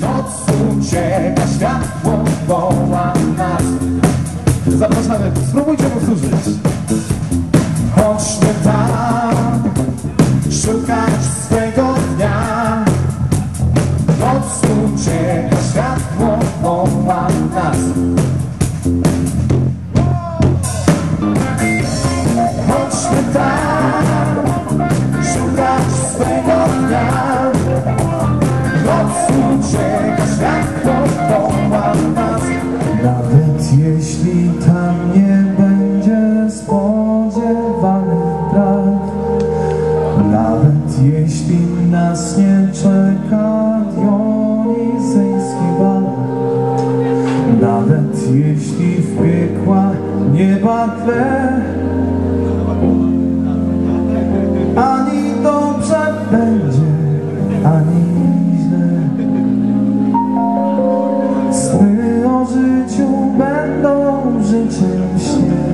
Noc ucieka, światło woła nas. Zapraszamy, spróbujcie powtórzyć. Chodźmy tam, szukać swego dnia. Noc ucieka, światło woła nas. Chodźmy tam, szukać swego dnia. Noc ucieka, światło woła nas. Nawet jeśli tam nie będzie spodziewanych praw, nawet jeśli nas nie czeka dionizyjski bal, nawet jeśli w piekłach nieba tle, ani dobrze będzie, ani źle. Sny o życiu będą życiem w śnie.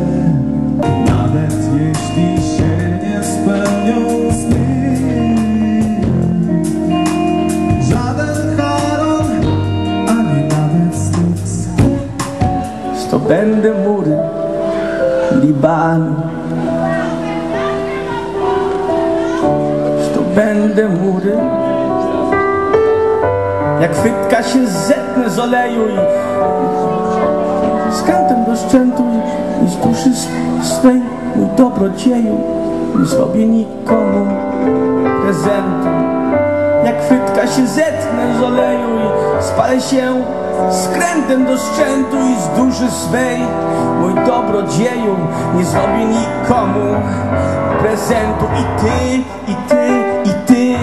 Nawet jeśli się nie spełnią sny, żaden koron, ani nawet styc. Zdobędę mury Libanu, zdobędę mury. Jak chwytka się zetnę z oleju i z kantem do szczętu i z duszy swej, mój dobrodzieju, nie zrobię nikomu prezentu. Jak chwytka się zetnę z oleju i spalę się skrętem do szczętu i z duszy swej, mój dobrodzieju, nie zrobię nikomu prezentu. I ty, i ty, i ty,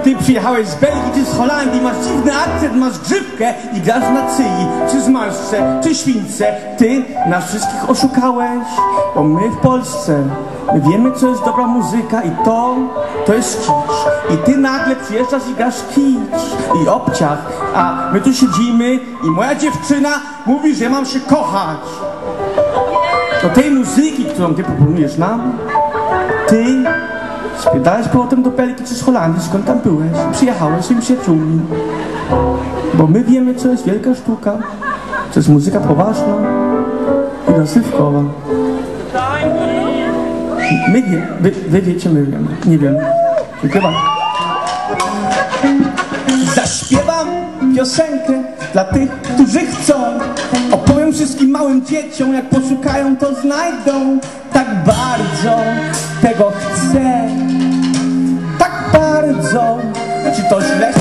ty przyjechałeś z Belgii czy z Holandii, masz dziwny akcent, masz grzywkę i grasz na cyi, czy zmarszcze, czy śwince. Ty nas wszystkich oszukałeś, bo my w Polsce, my wiemy, co jest dobra muzyka i to jest kicz. I ty nagle przyjeżdżasz i grasz kicz i obciach, a my tu siedzimy i moja dziewczyna mówi, że mam się kochać. Do tej muzyki, którą ty proponujesz nam, ty spiedałeś powrotem do Belgii czy z Holandii, skąd tam byłeś, przyjechałeś z tymi przyjaciółmi. Bo my wiemy, co jest wielka sztuka, co jest muzyka poważna i rozrywkowa. Wy wiecie, my wiemy. Nie wiem. Dziękuję bardzo. Zaśpiewam piosenkę dla tych, którzy chcą. Opowiem wszystkim małym dzieciom, jak poszukają, to znajdą. Tak bardzo tego chcę, tak bardzo. Czy to źle?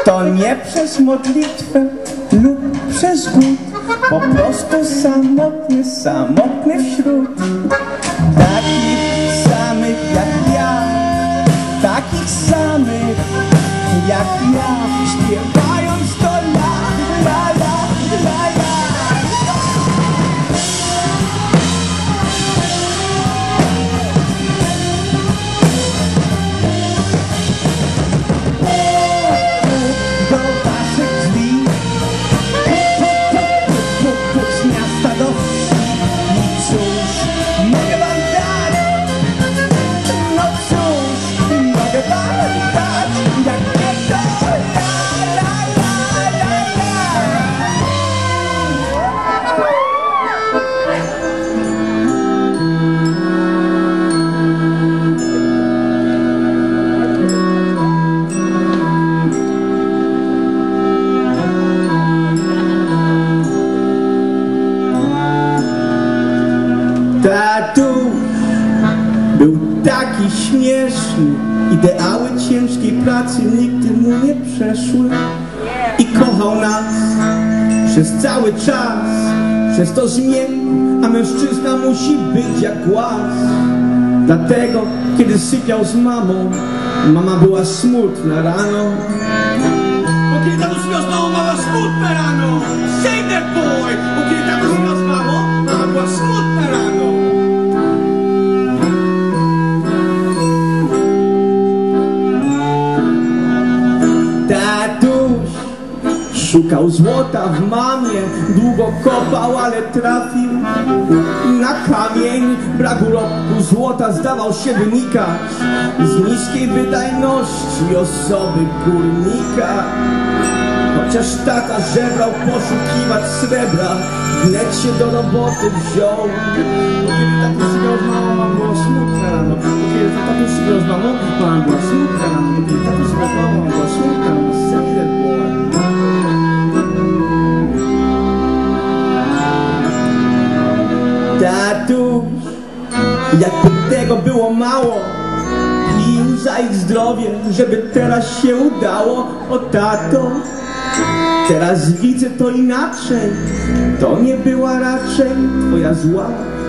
To nie przez modlitwę lub przez głód, po prostu samotny wśród takich samych jak ja, takich samych jak ja, śpiewając to la, la, la, la, la. Tatuś był taki śmieszny, ideały ciężkiej pracy nigdy mu nie przeszły i kochał nas przez cały czas, przez to zmienił, a mężczyzna musi być jak głaz. Dlatego, kiedy sypiał z mamą, mama była smutna rano. Bo kiedy tatuś śpiał z mamą, mama smutna rano. Say that boy! Bo kiedy tatuś śpiał z mamą, mama była smutna rano. Szukał złota w mamie, długo kopał, ale trafił na kamień. Brak uroku złota zdawał się wynikać z niskiej wydajności osoby górnika. Chociaż tata żebrał poszukiwać srebra, wleć się do roboty wziął. Kiedy tata sypiał z mamą, mam było smutne rano. Kiedy tata sypiał z mamą, mam było smutne rano. Kiedy tata sypiał z mamą, mam było smutne rano. Tatuś, jakby tego było mało, pił za ich zdrowie, żeby teraz się udało. O tato, teraz widzę to inaczej. To nie była raczej twoja zła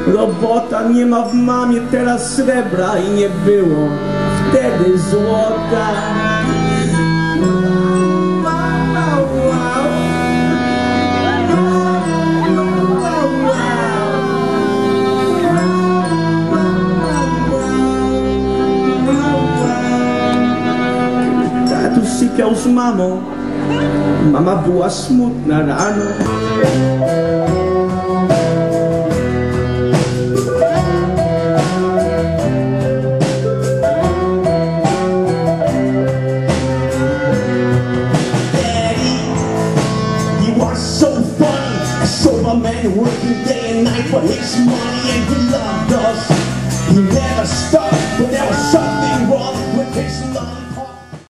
robota. Nie ma w mamie teraz srebra i nie było wtedy złota. Tatuś sypiał z mamą, mama była smutna rano. Daddy, you are so funny, a sober man working day and night for his money, and we love